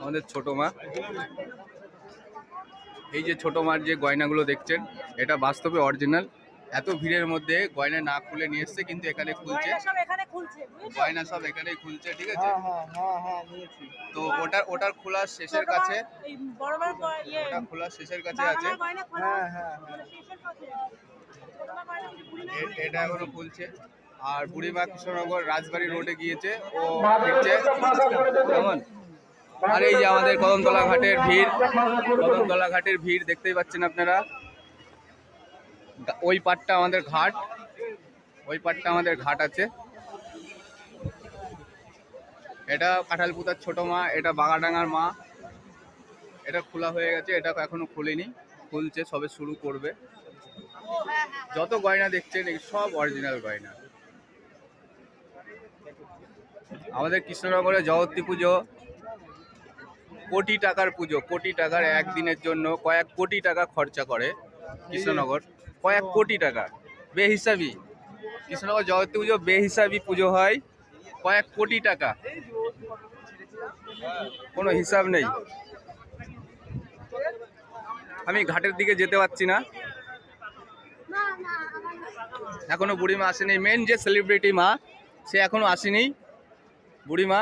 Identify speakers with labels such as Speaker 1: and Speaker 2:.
Speaker 1: আমাদের ছোট মা। এই যে ছোট মার যে গয়নাগুলো দেখছেন, এটা বাস্তবে অরিজিনাল। এত ভিড়ের মধ্যে গয়না না খুলে নিয়ে এসছে, কিন্তু এখানে খুলছে। গয়না সব এখানেই খুলছে, ঠিক আছে। তো ওটার খোলার শেষের কাছে, ওটা খোলার শেষের কাছে আছে। এটা এখনো খুলছে। আর বুড়িমা কৃষ্ণনগর রাজবাড়ি রোডে গিয়েছে, ও ফিরছে কেমন। আর এই যে আমাদের কদমতলা ঘাটের ভিড়, কদমতলা ঘাটের ভিড় দেখতেই পাচ্ছেন আপনারা। ওই পাটটা আমাদের ঘাট, ওই পাটটা আমাদের ঘাট আছে। এটা কাঁঠালপুতার ছোট মা, এটা বাগাডাঙ্গার মা। এটা খোলা হয়ে গেছে, এটা এখনো খুলেনি, খুলছে, সবে শুরু করবে। যত গয়না দেখছেন এই সব অরিজিনাল গয়না। আমাদের কৃষ্ণনগরে জগত্রী পুজো কোটি টাকার পুজো, কোটি টাকার, একদিনের জন্য কয়েক কোটি টাকা খরচা করে কৃষ্ণনগর, কয়েক কোটি টাকা বেহিসাবি। কৃষ্ণনগর জগত্রী পুজো বেহিসাবি পুজো হয়, কয়েক কোটি টাকা, কোনো হিসাব নেই। আমি ঘাটের দিকে যেতে পারছি না, এখনো বুড়িমা আসেনি। মেন যে সেলিব্রিটি মা, সে এখনো আসেনি, বুড়িমা।